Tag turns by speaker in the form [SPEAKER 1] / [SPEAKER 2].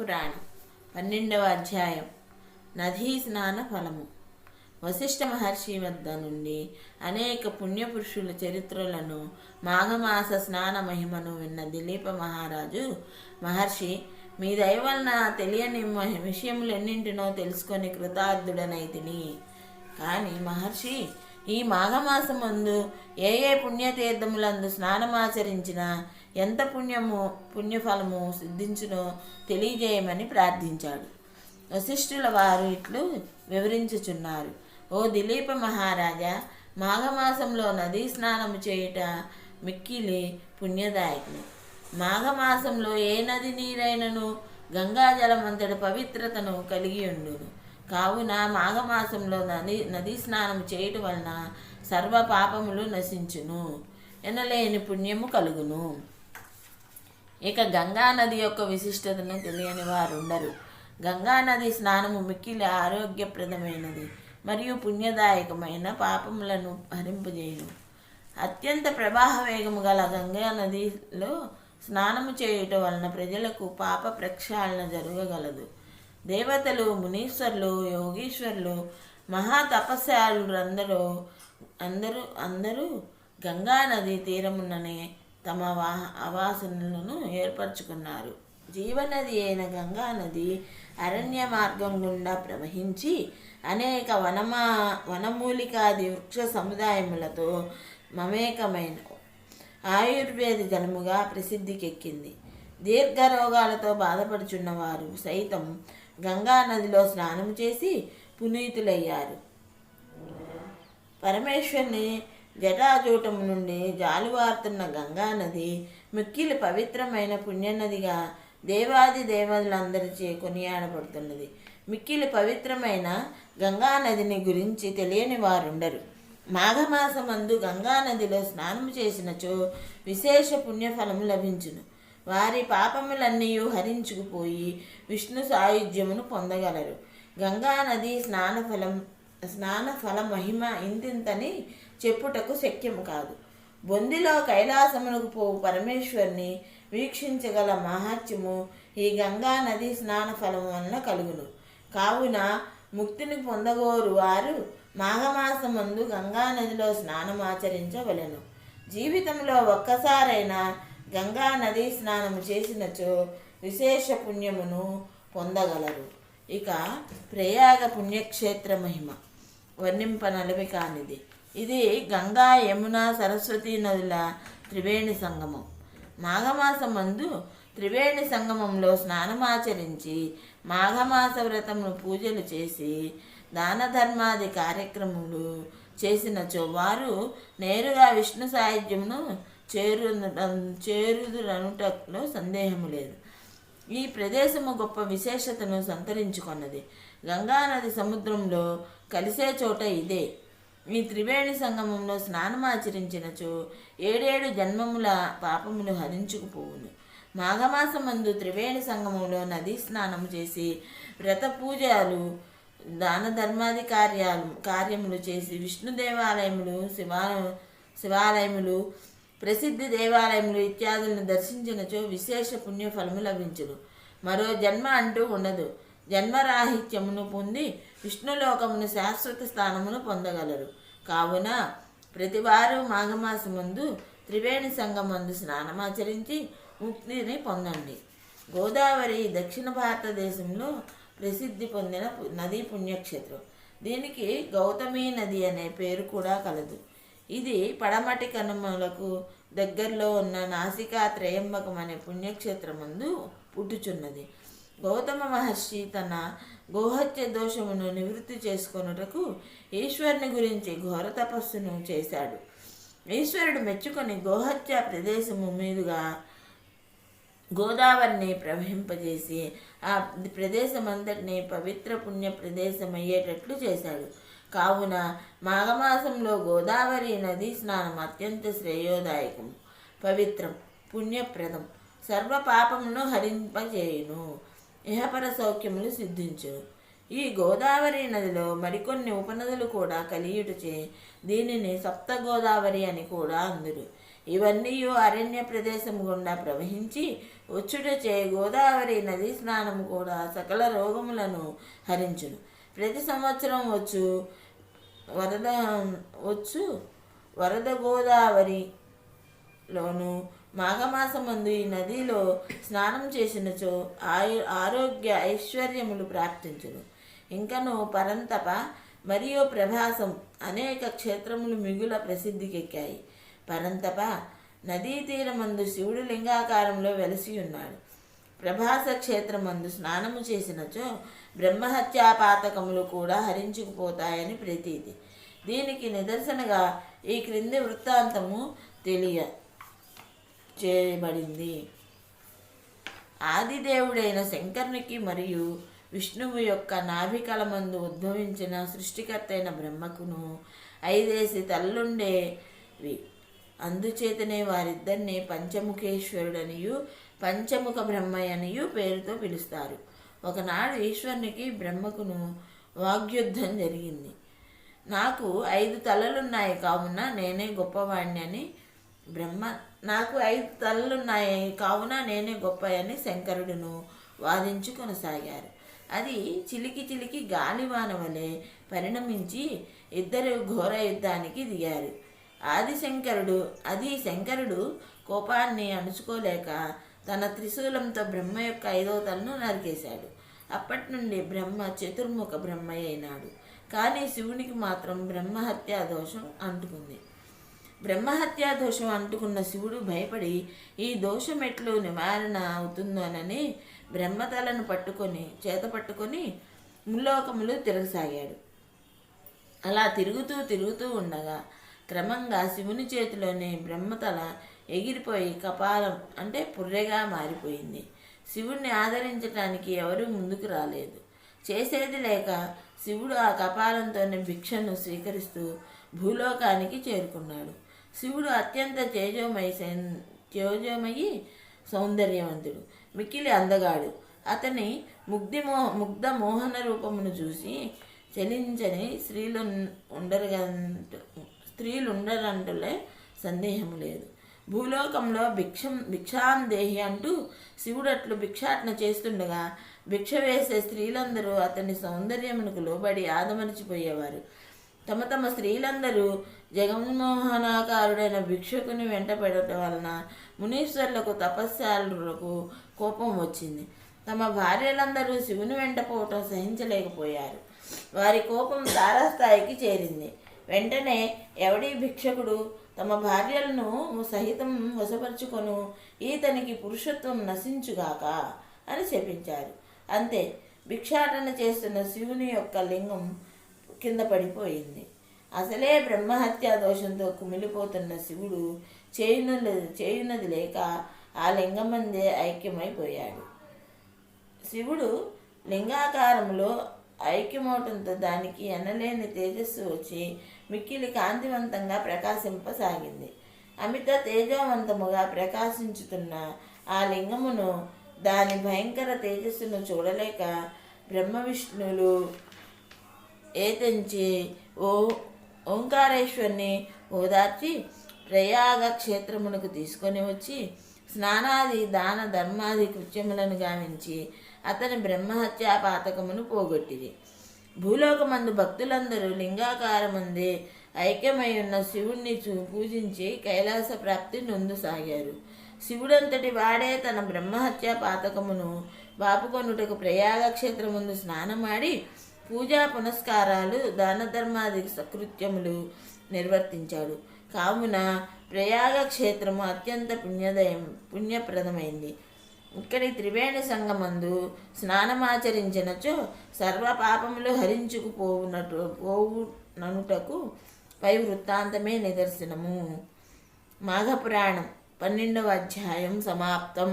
[SPEAKER 1] పురాణం 12వ అధ్యాయం నదీ స్నాన ఫలము. వశిష్ఠ మహర్షి వద్ద నుండి అనేక పుణ్యపురుషుల చరిత్రలను మాఘమాస స్నాన మహిమను విన్న దిలీప మహారాజు, మహర్షి, మీ దయ వలన తెలియని విషయములెన్నింటినో తెలుసుకొని కృతార్థుడనైతిని. కానీ మహర్షి, ఈ మాఘమాసమందు ఏ ఏ పుణ్యతీర్థములందు స్నానమాచరించినా ఎంత పుణ్యఫలము సిద్ధించునో తెలియజేయమని ప్రార్థించాడు. వశిష్ఠుల వారు ఇట్లు వివరించుచున్నారు. ఓ దిలీప మహారాజా, మాఘమాసంలో నదీ స్నానము చేయుట మిక్కిలి పుణ్యదాయకులు. మాఘమాసంలో ఏ నది నీరైనను గంగాజలమంతటి పవిత్రతను కలిగి ఉండును. కావున మాఘమాసంలో నదీ స్నానం చేయటం వలన సర్వ పాపములు నశించును, ఎనలేని పుణ్యము కలుగును. ఇక గంగానది యొక్క విశిష్టతను తెలియని వారు ఉండరు. గంగానది స్నానము మిక్కిలి ఆరోగ్యప్రదమైనది మరియు పుణ్యదాయకమైన, పాపములను హరింపజేయును. అత్యంత ప్రవాహ వేగము గల గంగా నదిలో స్నానము చేయుట వలన ప్రజలకు పాప ప్రక్షాళన జరగగలదు. దేవతలు, మునీశ్వరులు, యోగీశ్వరులు, మహాతపస్యాలు అందరూ గంగానది తీరముననే తమ ఆవాసనలను ఏర్పరచుకున్నారు. జీవనది అయిన గంగానది అరణ్య మార్గం గుండా ప్రవహించి అనేక వనమూలికాది వృక్ష సముదాయములతో మమేకమైన ఆయుర్వేద జలముగా ప్రసిద్ధికెక్కింది. దీర్ఘరోగాలతో బాధపడుచున్నవారు సైతం గంగానదిలో స్నానం చేసి పునీతులయ్యారు. పరమేశ్వరుని జటాజూటము నుండి జాలువారుతున్న గంగానది మిక్కిలి పవిత్రమైన పుణ్యనదిగా దేవాది దేవతలందరిచే కొనియాడబడుతున్నది. మిక్కిలి పవిత్రమైన గంగానదిని గురించి తెలియని వారుండరు. మాఘమాసమందు గంగానదిలో స్నానం చేసినచో విశేష పుణ్యఫలము లభించును. వారి పాపములన్నీ హరించుకుపోయి విష్ణు సాయుధ్యమును పొందగలరు. గంగానది స్నానఫల మహిమ ఇంతింతని చెప్పుటకు శక్యము కాదు. బొందిలో కైలాసమునకు పోవు పరమేశ్వరుని వీక్షించగల మహాత్యము ఈ గంగా నది స్నాన ఫలము వలన కలుగును. కావున ముక్తిని పొందగోరు వారు మాఘమాసమందు గంగానదిలో స్నానమాచరించవలెను. జీవితంలో ఒక్కసారైనా గంగా నదీ స్నానము చేసినచో విశేష పుణ్యమును పొందగలరు. ఇక ప్రయాగ పుణ్యక్షేత్ర మహిమ వర్ణింపనలవి కానిది. ఇది గంగా, యమున, సరస్వతి నదుల త్రివేణి సంగమం. మాఘమాసమందు త్రివేణి సంగమంలో స్నానమాచరించి మాఘమాస వ్రతమును పూజలు చేసి దాన ధర్మాది కార్యక్రమములు చేసినచో వారు నేరుగా విష్ణు సాయుధ్యమును చేరుదురనుటలో సందేహము లేదు. ఈ ప్రదేశము గొప్ప విశేషతను సంతరించుకున్నది. గంగానది సముద్రంలో కలిసే చోట ఇదే. ఈ త్రివేణి సంగమంలో స్నానమాచరించినచో 7 జన్మముల పాపములు హరించుకుపోవును. మాఘమాసమందు త్రివేణి సంగమంలో నదీ స్నానము చేసి వ్రత పూజలు, దాన ధర్మాది కార్యములు చేసి విష్ణు దేవాలయములు, శివాలయములు, ప్రసిద్ధి దేవాలయములు ఇత్యాదులను దర్శించినచో విశేష పుణ్యఫలము లభించును. మరో జన్మ అంటూ ఉండదు. జన్మరాహిత్యమును పొంది విష్ణులోకమును శాశ్వత స్థానమును పొందగలరు. కావున ప్రతివారు మాఘమాసమందు త్రివేణి సంగమందు స్నానమాచరించి ముక్తిని పొందండి. గోదావరి దక్షిణ భారతదేశంలో ప్రసిద్ధి పొందిన నదీ పుణ్యక్షేత్రం. దీనికి గౌతమి నది అనే పేరు కూడా కలదు. ఇది పడమటి కనుమలకు దగ్గరలో ఉన్న నాసికా త్రయంబకం అనే పుణ్యక్షేత్రమందు పుట్టుచున్నది. గౌతమ మహర్షి తన గోహత్య దోషమును నివృత్తి చేసుకొనుటకు ఈశ్వరుని గురించి ఘోర తపస్సును చేశాడు. ఈశ్వరుడు మెచ్చుకొని గోహత్య ప్రదేశము మీదుగా గోదావరిని ప్రవహింపజేసి ఆ ప్రదేశమంతటిని పవిత్ర పుణ్య ప్రదేశం అయ్యేటట్లు చేశాడు. కావున మాఘమాసంలో గోదావరి నదీ స్నానం అత్యంత శ్రేయోదాయకం, పవిత్రం, పుణ్యప్రదం, సర్వ పాపమును హరింపజేయును, ఇహపర సౌఖ్యములు సిద్ధించును. ఈ గోదావరి నదిలో మరికొన్ని ఉపనదులు కూడా కలియుటచే దీనిని సప్త గోదావరి అని కూడా అందురు. ఇవన్నీ అరణ్య ప్రదేశం గుండా ప్రవహించి వచ్చుటచే గోదావరి నదీ స్నానము కూడా సకల రోగములను హరించును. ప్రతి సంవత్సరం వరద గోదావరిలోను మాఘమాసమందు ఈ నదిలో స్నానం చేసినచో ఆరోగ్య ఐశ్వర్యములు ప్రాప్తించును. ఇంకను పరంతప మరియు ప్రభాసం అనేక క్షేత్రములు మిగుల ప్రసిద్ధికెక్కాయి. పరంతప నదీ తీరమందు శివుడు లింగాకారంలో వెలసి ఉన్నాడు. ప్రభాస క్షేత్రమందు స్నానము చేసినచో బ్రహ్మహత్యాపాతకములు కూడా హరించుకుపోతాయని ప్రతీతి. దీనికి నిదర్శనగా ఈ క్రింది వృత్తాంతము చేయబడింది. ఆదిదేవుడైన శంకరునికి మరియు విష్ణువు యొక్క నాభికలమందు ఉద్భవించిన సృష్టికర్త అయిన బ్రహ్మకును 5 తల్లుండేవి. అందుచేతనే వారిద్దరిని పంచముఖేశ్వరుడనియు పంచముఖ బ్రహ్మయ్యనియు పేరుతో పిలుస్తారు. ఒకనాడు ఈశ్వరునికి బ్రహ్మకును వాగ్యుద్ధం జరిగింది. నాకు 5 తలలున్నాయి కావున నేనే గొప్పవాణ్ణి అని గొప్పయని శంకరుడును వాదించి కొనసాగారు. అది చిలికి గాలివాన వలె పరిణమించి ఇద్దరు ఘోర యుద్ధానికి దిగారు. శంకరుడు కోపాన్ని అణుచుకోలేక తన త్రిశూలంతో బ్రహ్మ యొక్క 5వ తలను నరికేశాడు. అప్పటి నుండి బ్రహ్మ చతుర్ముఖ బ్రహ్మయ్య అయినాడు. కానీ శివునికి మాత్రం బ్రహ్మహత్యా దోషం అంటుకుంది. బ్రహ్మహత్యా దోషం అంటుకున్న శివుడు భయపడి ఈ దోషం ఎట్లు నివారణ అవుతుందోనని బ్రహ్మతలను చేతపట్టుకొని ముల్లోకములు తిరగసాగాడు. అలా తిరుగుతూ ఉండగా క్రమంగా శివుని చేతిలోనే బ్రహ్మతల ఎగిరిపోయి కపాలం అంటే పుర్రెగా మారిపోయింది. శివుణ్ణి ఆదరించటానికి ఎవరూ ముందుకు రాలేదు. చేసేది లేక శివుడు ఆ కపాలంతోనే భిక్షను స్వీకరిస్తూ భూలోకానికి చేరుకున్నాడు. శివుడు అత్యంత తేజోమయి సౌందర్యవంతుడు, మిక్కిలి అందగాడు. అతని ముగ్ధ మోహన రూపమును చూసి చలించని స్త్రీలుండరంటులే సందేహము లేదు. భూలోకంలో భిక్షాందేహి అంటూ శివుడట్లు భిక్షాటన చేస్తుండగా భిక్ష వేసే స్త్రీలందరూ అతని సౌందర్యమునకు లోబడి ఆదమరిచిపోయేవారు. తమ స్త్రీలందరూ జగన్మోహనాకారుడైన భిక్షకుని వెంటపడటం వలన మునీశ్వరులకు తపస్యాలకు కోపం వచ్చింది. తమ భార్యలందరూ శివుని వెంటపోవటం సహించలేకపోయారు. వారి కోపం తారాస్థాయికి చేరింది. వెంటనే ఎవడీ భిక్షకుడు తమ భార్యలను సహితం వశపరుచుకొను, ఈతనికి పురుషత్వం నశించుగాక అని శపించారు. అంతే, భిక్షాటన చేస్తున్న శివుని యొక్క లింగం కింద పడిపోయింది. అసలే బ్రహ్మహత్యా దోషంతో కుమిలిపోతున్న శివుడు చేయునది లేక ఆ లింగమందే ఐక్యమైపోయాడు. శివుడు లింగాకారంలో ఐక్యమవటంతో దానికి ఎనలేని తేజస్సు వచ్చి మిక్కిలి కాంతివంతంగా ప్రకాశింపసాగింది. అమిత తేజవంతముగా ప్రకాశించుతున్న ఆ లింగమును దాని భయంకర తేజస్సును చూడలేక బ్రహ్మ విష్ణులు ఏతంచి ఓంకారేశ్వరిని ఓదార్చి ప్రయాగ క్షేత్రమునకు తీసుకొని వచ్చి స్నానాది దాన ధర్మాది కృత్యములను గావించి అతని బ్రహ్మహత్యా పాతకమును పోగొట్టిరి. భూలోకమందు భక్తులందరూ లింగాకారమందే ఐక్యమై ఉన్న శివుణ్ణి పూజించి కైలాస ప్రాప్తి నొందసాగారు. శివుడంతటి వాడే తన బ్రహ్మహత్యా పాతకమును బాపుకొనుటకు ప్రయాగ క్షేత్రముందు స్నానమాడి పూజా పునస్కారాలు దాన ధర్మాది సకృత్యములు నిర్వర్తించాడు. కావున ప్రయాగ క్షేత్రము అత్యంత పుణ్యప్రదమైంది. ఇక్కడి త్రివేణి సంగమందు స్నానమాచరించినచో సర్వ పాపములు హరించుకుపోవుననుటకు పై వృత్తాంతమే నిదర్శనము. మాఘపురాణం 12వ అధ్యాయం సమాప్తం.